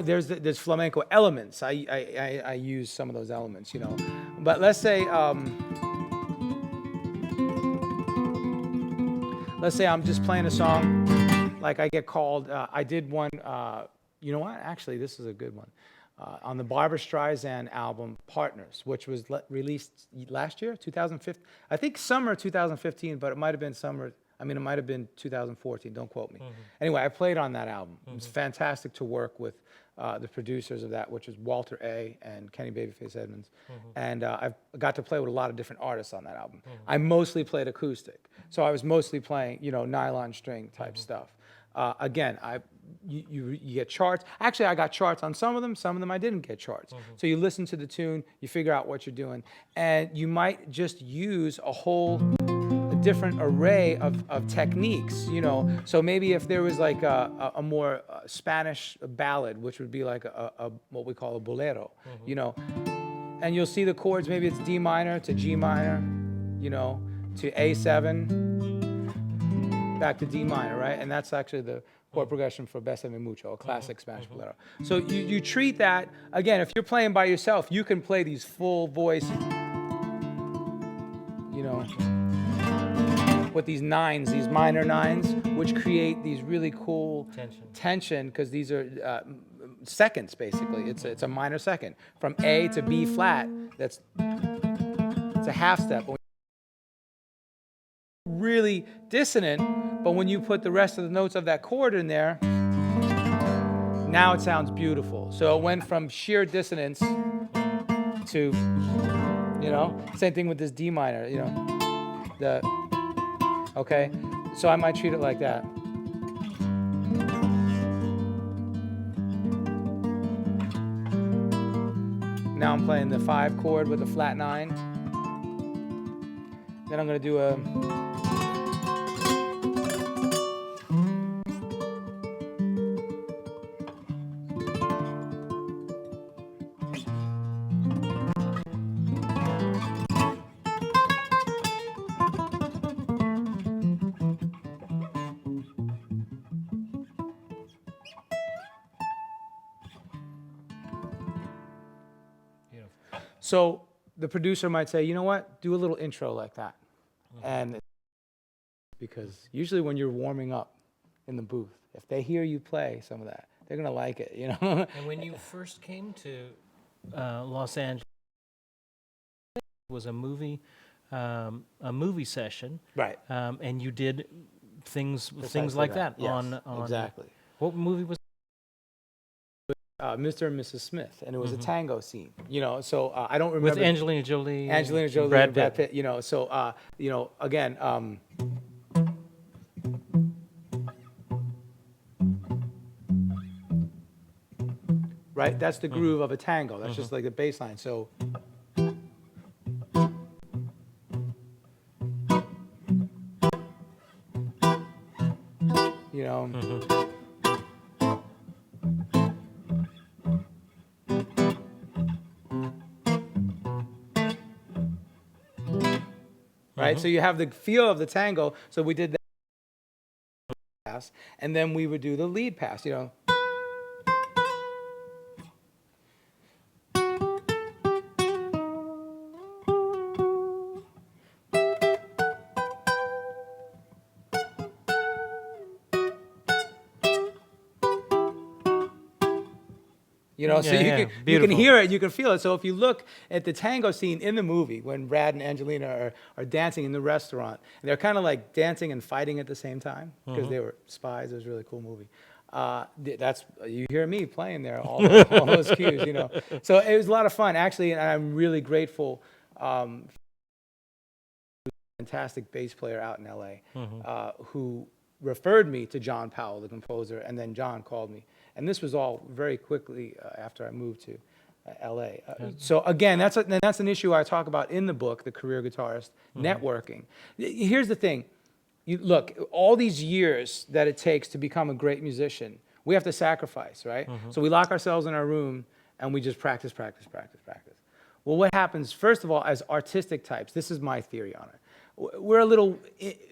there's flamenco elements. I use some of those elements, you know. But let's say I'm just playing a song, like I get called, I did one, you know what? Actually, this is a good one. On the Barbra Streisand album, Partners, which was released last year, 2015. I think summer 2015, but it might have been summer. I mean, it might have been 2014. Don't quote me. Anyway, I played on that album. It was fantastic to work with the producers of that, which is Walter A. and Kenny Babyface Edmonds. And I got to play with a lot of different artists on that album. I mostly played acoustic. So I was mostly playing, you know, nylon string type stuff. Again, you get charts. Actually, I got charts on some of them I didn't get charts. So you listen to the tune, you figure out what you're doing, and you might just use a different array of techniques, you know. So maybe if there was like a more Spanish ballad, which would be like a what we call a bolero, you know, and you'll see the chords, maybe it's D minor to G minor, you know, to A7, back to D minor, right? And that's actually the chord progression for Bésame Mucho, a classic Spanish bolero. So you treat that, again, if you're playing by yourself, you can play these full voice, you know, with these nines, these minor nines, which create these really cool tension, because these are seconds, basically. It's a minor second. From A to B flat, it's a half step. Really dissonant, but when you put the rest of the notes of that chord in there, now it sounds beautiful. So it went from sheer dissonance to, you know, same thing with this D minor, you know, okay? So I might treat it like that. Now I'm playing the 5 chord with a flat 9. Then I'm gonna do a, so the producer might say, you know what, do a little intro like that. And because usually when you're warming up in the booth, if they hear you play some of that, they're gonna like it, you know. And when you first came to Los Angeles, it was a movie session, Right. And you did things Precisely like that. Yes, on exactly. What movie was? Mr. and Mrs. Smith, and it was a tango scene, you know. So I don't remember With Angelina Jolie. Angelina Jolie and Brad Pitt, you know. So you know, again, right? That's the groove of a tango. That's just like the bass line. So you know. Right? So you have the feel of the tango. So we did that pass, and then we would do the lead pass, you know. You know, so you can hear it, you can feel it. So if you look at the tango scene in the movie, when Brad and Angelina are dancing in the restaurant, and they're kind of like dancing and fighting at the same time, because they were spies. It was a really cool movie. That's, you hear me playing there, all those cues, you know. So it was a lot of fun, actually, and I'm really grateful for a fantastic bass player out in LA, who referred me to John Powell, the composer, and then John called me. And this was all very quickly after I moved to LA. So again, that's an issue I talk about in the book, The Career Guitarist, networking. Here's the thing. look, all these years that it takes to become a great musician, we have to sacrifice, right? So we lock ourselves in our room and we just practice. Well, what happens, first of all, as artistic types, this is my theory on it. We're a little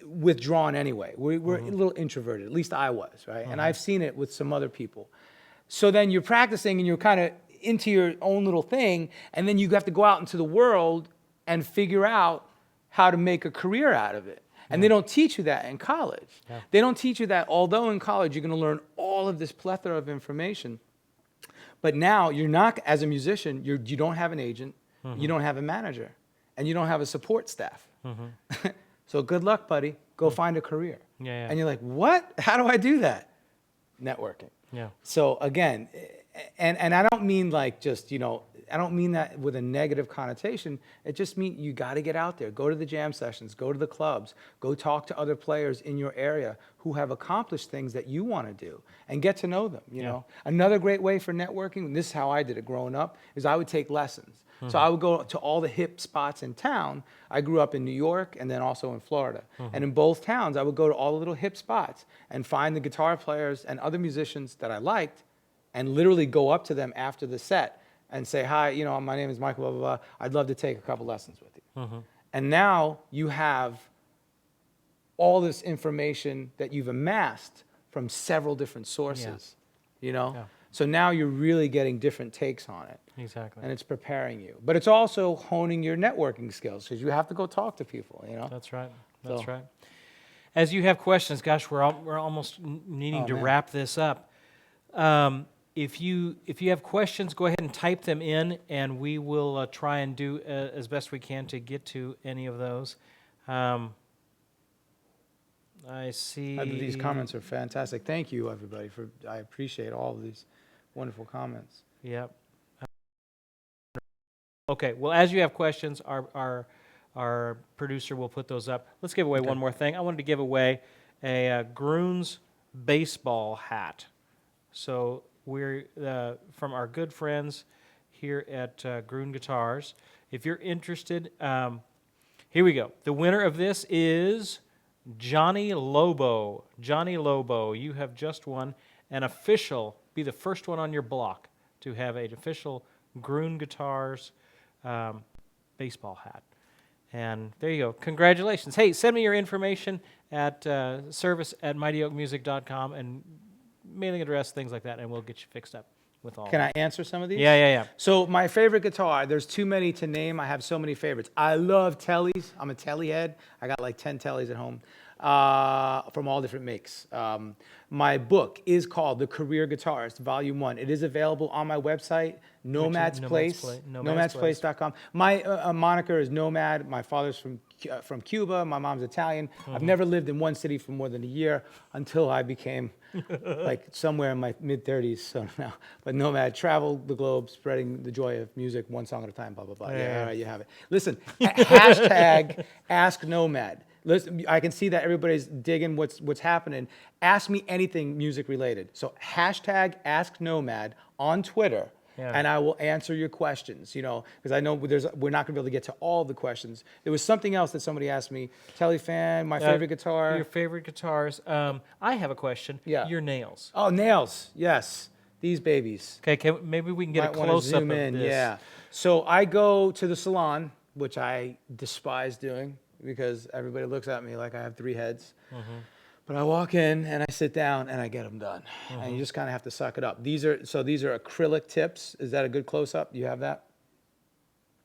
withdrawn anyway. We're a little introverted, at least I was, right? And I've seen it with some other people. So then you're practicing and you're kind of into your own little thing, and then you have to go out into the world and figure out how to make a career out of it. And they don't teach you that in college. Yeah. They don't teach you that, although in college you're going to learn all of this plethora of information. But now you're not, as a musician, you don't have an agent, you don't have a manager, and you don't have a support staff. So good luck, buddy. Go find a career. Yeah. And you're like, what? How do I do that? Networking. Yeah. So again, and I don't mean like just, I don't mean that with a negative connotation. It just means you got to get out there. Go to the jam sessions. Go to the clubs. Go talk to other players in your area who have accomplished things that you want to do and get to know them, you know. Another great way for networking, and this is how I did it growing up, is I would take lessons. So I would go to all the hip spots in town. I grew up in New York and then also in Florida. And in both towns, I would go to all the little hip spots and find the guitar players and other musicians that I liked and literally go up to them after the set and say, hi, my name is Michael, blah, blah, blah. I'd love to take a couple lessons with you. And now you have all this information that you've amassed from several different sources, So now you're really getting different takes on it. Exactly. And it's preparing you. But it's also honing your networking skills because you have to go talk to people, That's right. That's right. As you have questions, gosh, we're almost needing to wrap this up. If you have questions, go ahead and type them in, and we will try and do as best we can to get to any of those. I see. These comments are fantastic. Thank you, everybody. I appreciate all of these wonderful comments. Yep. Okay. Well, as you have questions, our producer will put those up. Let's give away one more thing. I wanted to give away a Gruhn's baseball hat. So we're from our good friends here at Gruhn Guitars. If you're interested, here we go. The winner of this is Johnny Lobo. Johnny Lobo, you have just won an official, be the first one on your block to have an official Gruhn Guitars baseball hat. And there you go. Congratulations. Hey, send me your information at service@mightyoakmusic.com and mailing address, things like that, and we'll get you fixed up with all. Can I answer some of these? Yeah. So my favorite guitar, there's too many to name. I have so many favorites. I love Tellys. I'm a Telly head. I got like 10 Tellys at home from all different makes. My book is called The Career Guitarist, Volume 1. It is available on my website, Nomad's Place, nomadsplace.com. My moniker is Nomad. My father's from Cuba. My mom's Italian. I've never lived in one city for more than a year until I became like somewhere in my mid-30s. So now, but Nomad, travel the globe, spreading the joy of music, one song at a time, blah, blah, blah. Yeah, all right, you have it. Listen, hashtag Ask Nomad. Listen, I can see that everybody's digging what's happening. Ask me anything music related. So hashtag Ask Nomad on Twitter. Yeah. And I will answer your questions, because I know we're not going to be able to get to all the questions. There was something else that somebody asked me. Telly fan, my favorite guitar. Your favorite guitars. I have a question. Yeah. Your nails. Oh, nails. Yes. These babies. Okay, maybe we can get a close-up of this. Yeah. So I go to the salon, which I despise doing because everybody looks at me like I have 3 heads. But I walk in and I sit down and I get them done. And you just kind of have to suck it up. These are acrylic tips. Is that a good close-up? Do you have that?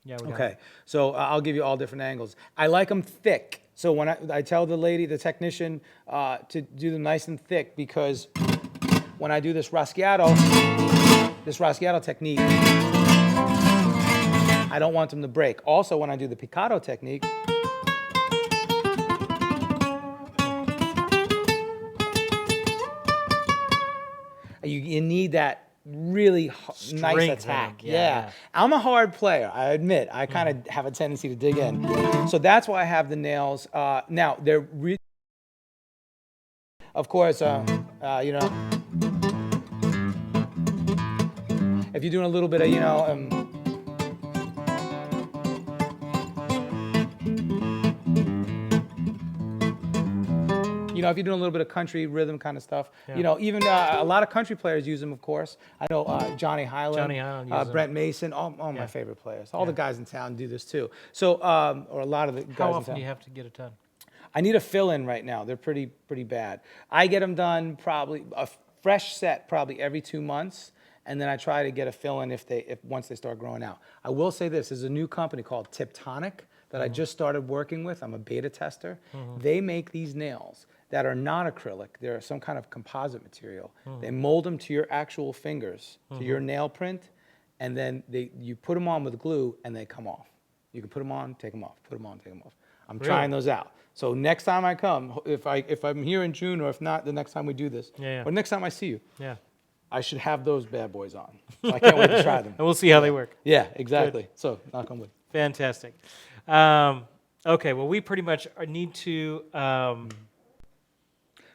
Yeah, we got Okay. So I'll give you all different angles. I like them thick. So when I tell the technician, to do them nice and thick, because when I do this raschiato technique, I don't want them to break. Also, when I do the picado technique, you need that really nice attack. Yeah. I'm a hard player, I admit. I kind of have a tendency to dig in. So that's why I have the nails. Now, they're really, of course, if you're doing a little bit of, You know, if you're doing a little bit of country rhythm kind of stuff. Yeah. You know, even a lot of country players use them, of course. I know Johnny Highland, uses Brent Mason, all my favorite players. All the guys in town do this too. So, or a lot of the guys in town. How often do you have to get it done? I need a fill-in right now. They're pretty bad. I get them done probably a fresh set probably every 2 months, and then I try to get a fill-in if once they start growing out. I will say this: there's a new company called Tiptonic that I just started working with. I'm a beta tester. They make these nails that are not acrylic. They're some kind of composite material. They mold them to your actual fingers, to your nail print, and then you put them on with glue, and they come off. You can put them on, take them off. Put them on, take them off. I'm trying those out. So next time I come, if I'm here in June, or if not, the next time we do this, or next time I see you, I should have those bad boys on. So I can't wait to try them. And we'll see how they work. Yeah, exactly. Good. So knock on wood. Fantastic. Okay, well, we pretty much need to...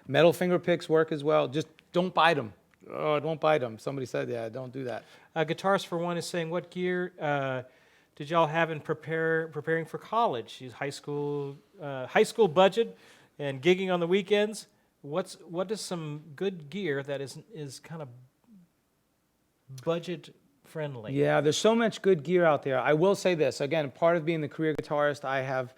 Metal finger picks work as well. Just don't bite them. Oh, don't bite them. Somebody said, yeah, don't do that. Guitarist for One is saying, what gear did y'all have in preparing for college? She's high school budget and gigging on the weekends. What is some good gear that is kind of budget friendly? Yeah, there's so much good gear out there. I will say this again. Part of being the career guitarist, I have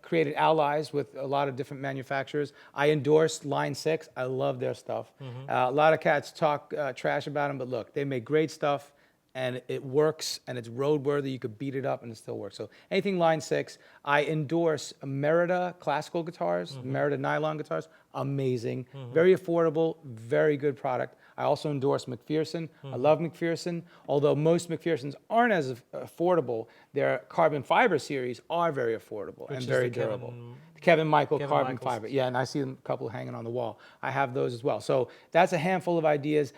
created allies with a lot of different manufacturers. I endorse Line 6. I love their stuff. A lot of cats talk trash about them, but look, they make great stuff. And it works, and it's roadworthy. You could beat it up, and it still works. So anything Line 6. I endorse Merida classical guitars, Merida nylon guitars. Amazing, very affordable, very good product. I also endorse McPherson. I love McPherson, although most McPhersons aren't as affordable. Their carbon fiber series are very affordable and very durable. Kevin Michael carbon fiber. Yeah, and I see them a couple hanging on the wall. I have those as well. So that's a handful of ideas.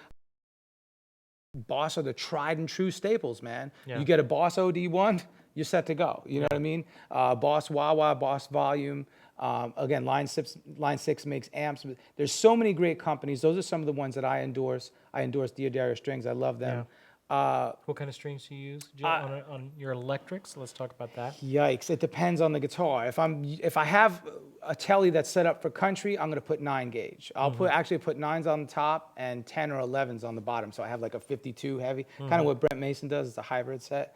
Boss are the tried and true staples, man. You get a Boss OD1, you're set to go. You know what I mean? Boss Wah-Wah, Boss Volume. Again, Line 6 makes amps. There's so many great companies. Those are some of the ones that I endorse. I endorse Diodario strings. I love them. What kind of strings do you use on your electrics? Let's talk about that. Yikes! It depends on the guitar. If I have a telly that's set up for country, I'm going to put 9 gauge. I'll actually put 9s on the top and 10 or 11s on the bottom. So I have like a 52 heavy, kind of what Brent Mason does. It's a hybrid set.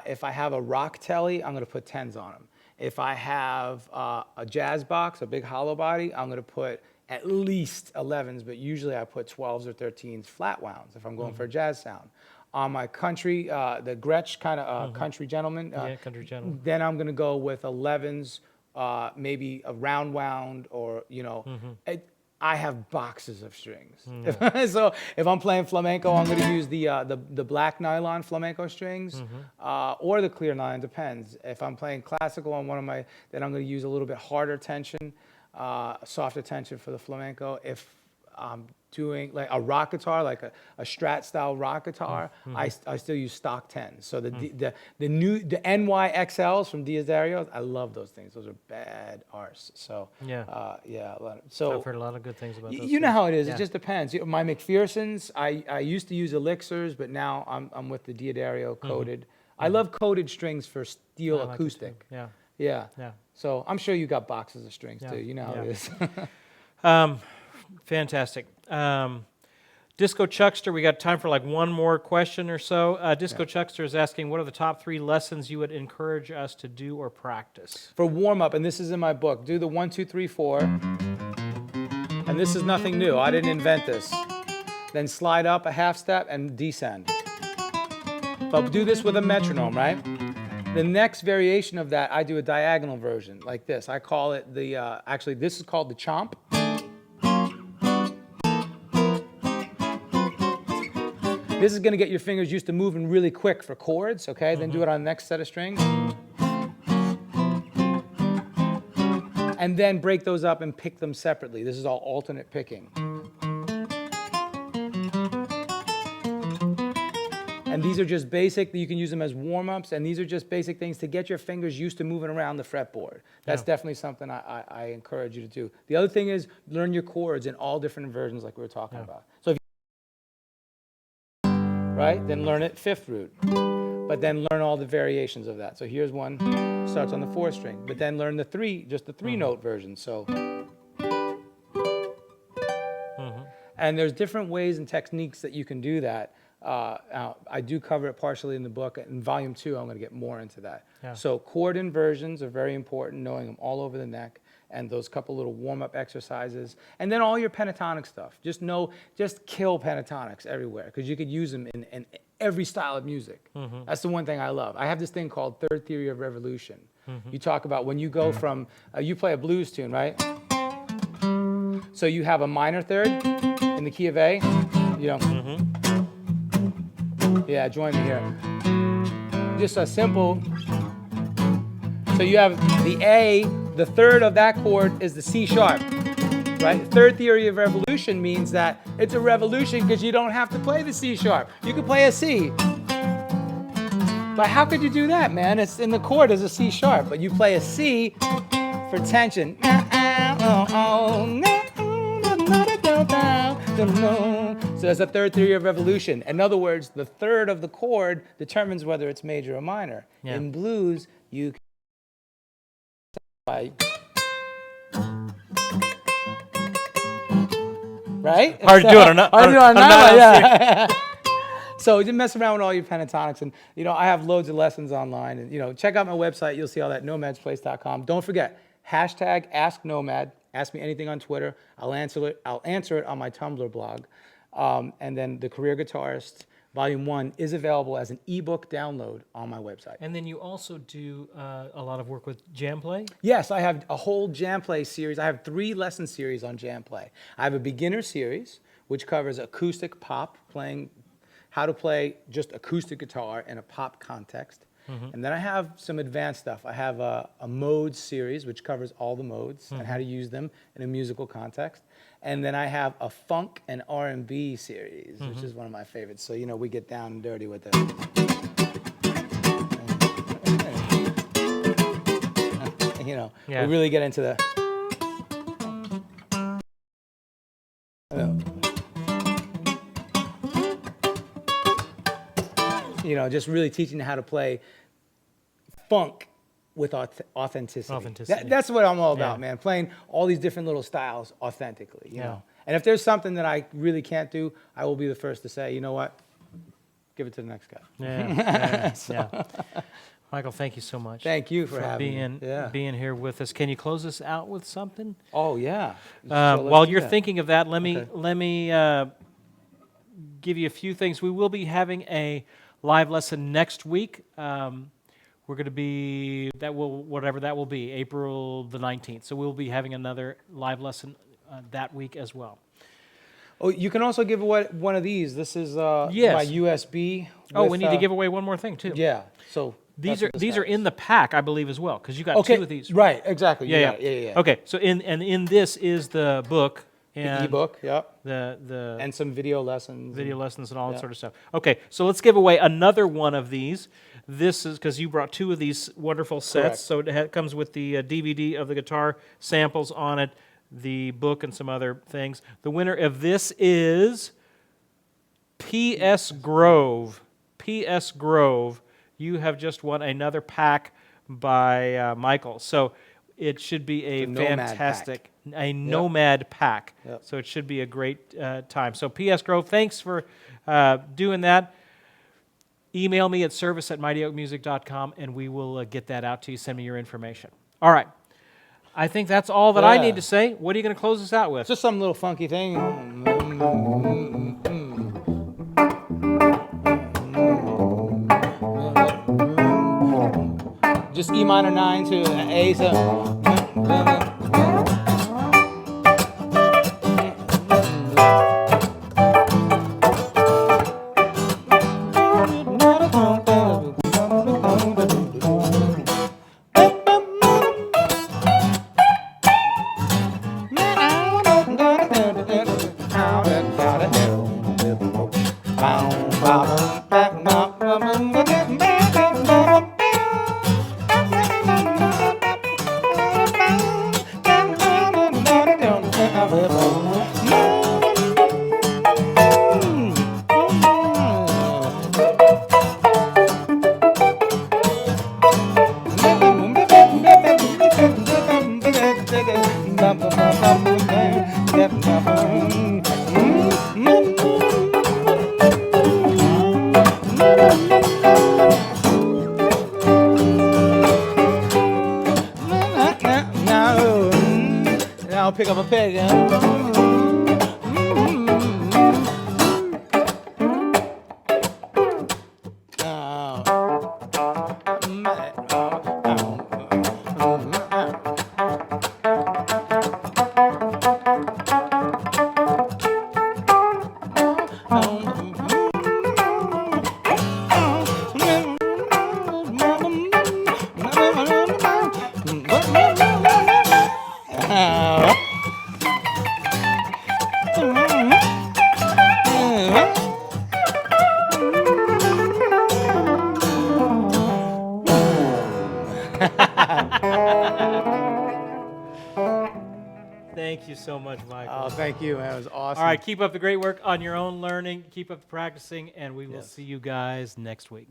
If I have a rock telly, I'm going to put 10s on them. If I have a jazz box, a big hollow body, I'm going to put at least 11s, but usually I put 12s or 13s flat wounds if I'm going for a jazz sound. On my country, the Gretsch kind of country gentleman, country gentleman. Then I'm going to go with 11s, maybe a round wound, or I have boxes of strings. So if I'm playing flamenco, I'm going to use the black nylon flamenco strings, or the clear nylon, depends. If I'm playing classical on one of my, then I'm going to use a little bit harder tension, softer tension for the flamenco. If I'm doing like a rock guitar, like a Strat style rock guitar, I still use stock 10s. So the NY XLs from Diodario, I love those things. Those are bad arse. So so I've heard a lot of good things about those. You know how it is. It just depends. My McPhersons, I used to use elixirs, but now I'm with the Diodario coated. I love coated strings for steel acoustic. Yeah. So I'm sure you got boxes of strings too. You know how it is. Fantastic. Disco Chuckster, we got time for like one more question or so. Disco Chuckster is asking, what are the top 3 lessons you would encourage us to do or practice? For warm-up, and this is in my book, do the 1, 2, 3, 4. And this is nothing new. I didn't invent this. Then slide up a half step and descend. But do this with a metronome, right? The next variation of that, I do a diagonal version like this. I call it actually this is called the chomp. This is going to get your fingers used to moving really quick for chords, okay? Then do it on the next set of strings. And then break those up and pick them separately. This is all alternate picking. And these are just basic, you can use them as warm-ups, and these are just basic things to get your fingers used to moving around the fretboard. That's definitely something I encourage you to do. The other thing is learn your chords in all different versions like we were talking about. So if you, right, then learn it 5th root. but then learn all the variations of that. So here's one, starts on the 4 string, but then learn the 3, just the 3-note version. So, and there's different ways and techniques that you can do that. I do cover it partially in the book. In volume 2, I'm going to get more into that. Yeah. So chord inversions are very important, knowing them all over the neck, and those couple little warm-up exercises. And then all your pentatonic stuff. Just kill pentatonics everywhere, because you could use them in every style of music. That's the one thing I love. I have this thing called Third Theory of Revolution. You talk about when you go from, you play a blues tune, right? So you have a minor third in the key of A, you know. Yeah, join me here. Just a simple, so you have the A, the third of that chord is the C sharp, right? Third theory of revolution means that it's a revolution because you don't have to play the C sharp. You can play a C. But how could you do that, man? It's in the chord as a C sharp, but you play a C for tension. So that's a third theory of revolution. In other words, the third of the chord determines whether it's major or minor. Yeah. In blues, you can right? Hard to do it on another, yeah. So just mess around with all your pentatonics, and I have loads of lessons online, and check out my website. You'll see all that, nomadsplace.com. Don't forget, hashtag #AskNomad. Ask me anything on Twitter. I'll answer it on my Tumblr blog. And then the Career Guitarist Volume 1 is available as an ebook download on my website. And then you also do a lot of work with jam play? Yes, I have a whole jam play series. I have 3 lesson series on jam play. I have a beginner series, which covers acoustic pop, how to play just acoustic guitar in a pop context. And then I have some advanced stuff. I have a modes series, which covers all the modes and how to use them in a musical context. And then I have a funk and R&B series, which is one of my favorites. So, we get down and dirty with it. We really get into the... just really teaching how to play funk with authenticity. That's what I'm all about, man. Playing all these different little styles authentically, you know. And if there's something that I really can't do, I will be the first to say, you know what? Give it to the next guy. Yeah. Michael, thank you so much. Thank you for having me. Being here with us. Can you close us out with something? Oh, yeah. While you're thinking of that, let me give you a few things. We will be having a live lesson next week. We're going to be, whatever that will be, April the 19th. So we'll be having another live lesson that week as well. Oh, you can also give away one of these. This is my USB. We need to give away one more thing too. Yeah. So these are in the pack, I believe, as well, because you got 2 of these. Right. Exactly. Yeah. Okay. So in this is the book. And the ebook, yep. And some video lessons. And all that sort of stuff. Okay, so let's give away another one of these. This is because you brought 2 of these wonderful sets. Correct. So it comes with the DVD of the guitar samples on it, the book, and some other things. The winner of this is P.S. Grove. P.S. Grove. You have just won another pack by Michael. So it should be a fantastic... Nomad pack. Yep. So it should be a great time. So P.S. Grove, thanks for doing that. Email me at service@mightyoakmusic.com, and we will get that out to you. Send me your information. All right. I think that's all that I need to say. What are you going to close us out with? Just some little funky thing. Just E minor 9 to A. So. I'll pick up a peg. Thank you so much, Michael. Oh, thank you, man. It was awesome. All right, keep up the great work on your own learning. Keep up practicing, and we will see you guys next week.